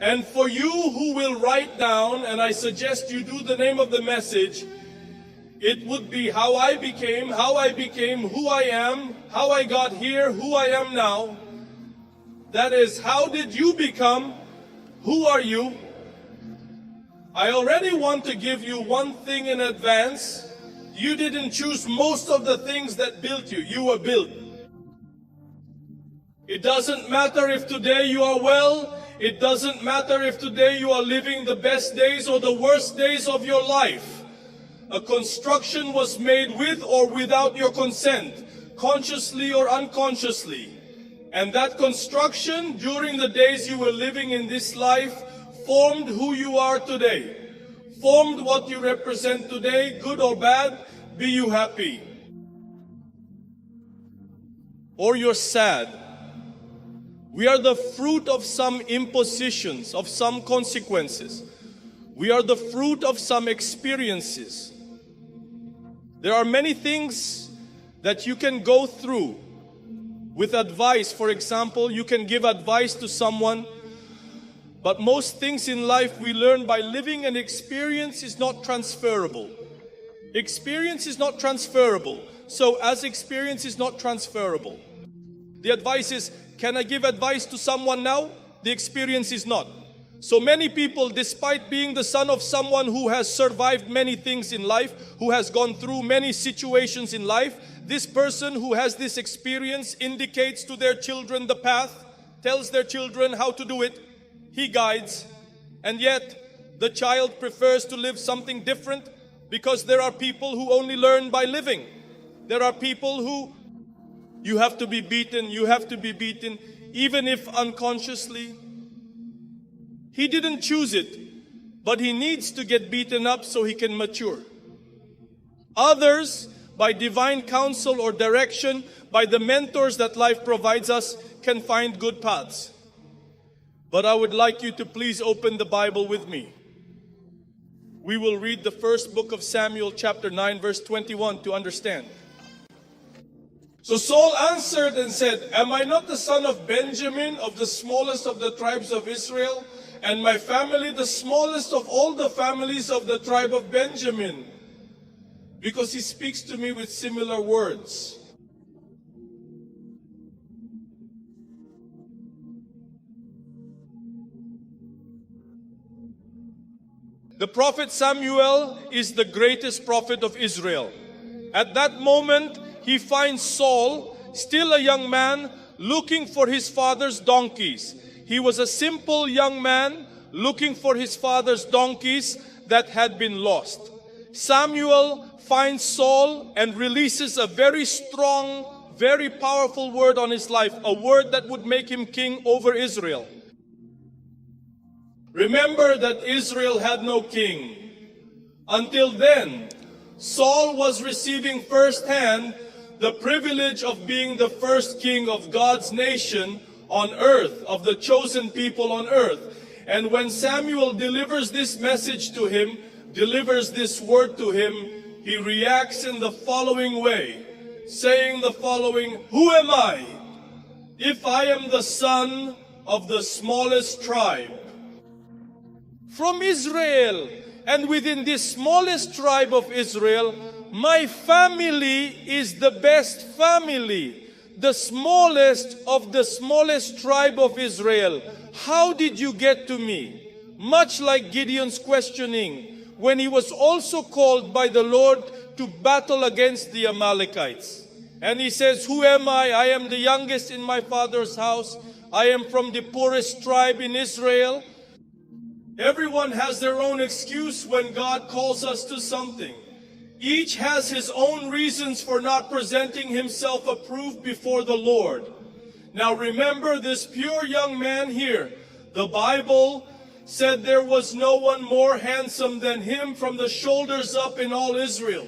And for you who will write down, and I suggest you do the name of the message, it would be how I became, who I am, how I got here, who I am now. That is, how did you become, who are you? I already want to give you one thing in advance. You didn't choose most of the things that built you. You were built. It doesn't matter if today you are well. It doesn't matter if today you are living the best days or the worst days of your life. A construction was made with or without your consent, consciously or unconsciously. And that construction, during the days you were living in this life, formed who you are today, formed what you represent today, good or bad. Be you happy, or you're sad. We are the fruit of some impositions, of some consequences. We are the fruit of some experiences. There are many things that you can go through with advice. For example, you can give advice to someone, but most things in life we learn by living, and experience is not transferable. Experience is not transferable. So as experience is not transferable, the advice is, can I give advice to someone now? The experience is not. So many people, despite being the son of someone who has survived many things in life, who has gone through many situations in life, this person who has this experience indicates to their children the path, tells their children how to do it, he guides, and yet the child prefers to live something different because there are people who only learn by living. There are people who you have to be beaten, even if unconsciously. He didn't choose it, but he needs to get beaten up so he can mature. Others, by divine counsel or direction, by the mentors that life provides us, can find good paths. But I would like you to please open the Bible with me. We will read the first book of Samuel, chapter 9, verse 21 to understand. So Saul answered and said, am I not the son of Benjamin, of the smallest of the tribes of Israel, and my family the smallest of all the families of the tribe of Benjamin? Because he speaks to me with similar words. The prophet Samuel is the greatest prophet of Israel. At that moment, he finds Saul, still a young man, looking for his father's donkeys. He was a simple young man looking for his father's donkeys that had been lost. Samuel finds Saul and releases a very strong, very powerful word on his life, a word that would make him king over Israel. Remember that Israel had no king. Until then, Saul was receiving firsthand the privilege of being the first king of God's nation on earth, of the chosen people on earth. And when Samuel delivers this message to him, delivers this word to him, he reacts in the following way, saying the following, who am I, if I am the son of the smallest tribe? From Israel, and within this smallest tribe of Israel, my family is the best family, the smallest of the smallest tribe of Israel. How did you get to me? Much like Gideon's questioning when he was also called by the Lord to battle against the Amalekites. And he says, who am I? I am the youngest in my father's house. I am from the poorest tribe in Israel. Everyone has their own excuse when God calls us to something. Each has his own reasons for not presenting himself approved before the Lord. Now remember this pure young man here. The Bible said there was no one more handsome than him from the shoulders up in all Israel.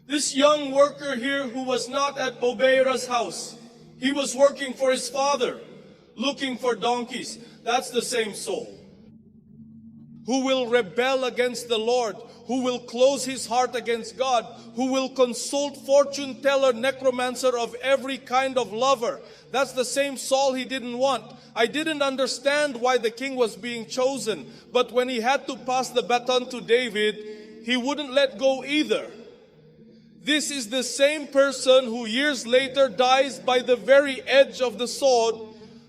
This young worker here who was not at Bobeira's house, he was working for his father, looking for donkeys. That's the same soul. who will rebel against the Lord, who will close his heart against God, who will consult fortune teller, necromancer of every kind of lover. That's the same Saul he didn't want. I didn't understand why the king was being chosen, but when he had to pass the baton to David, he wouldn't let go either. This is the same person who years later dies by the very edge of the sword,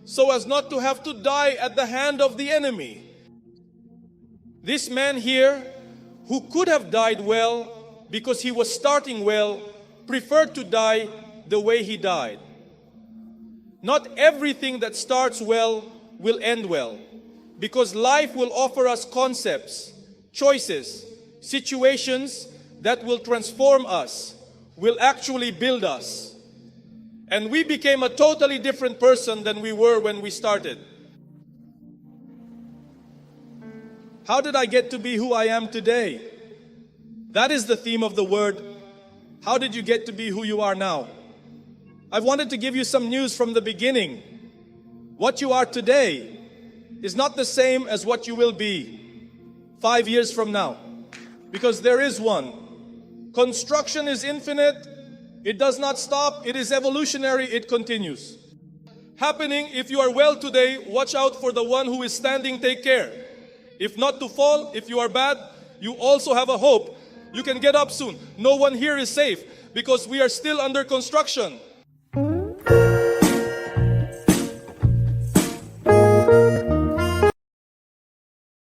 so as not to have to die at the hand of the enemy. This man here, who could have died well because he was starting well, preferred to die the way he died. Not everything that starts well will end well, because life will offer us concepts, choices, situations that will transform us, will actually build us. And we became a totally different person than we were when we started. How did I get to be who I am today? That is the theme of the word. How did you get to be who you are now? I've wanted to give you some news from the beginning. What you are today is not the same as what you will be 5 years from now, because there is one. Construction is infinite. It does not stop. It is evolutionary. It continues. Happening, if you are well today, watch out for the one who is standing. Take care. If not to fall, if you are bad, you also have a hope. You can get up soon. No one here is safe because we are still under construction.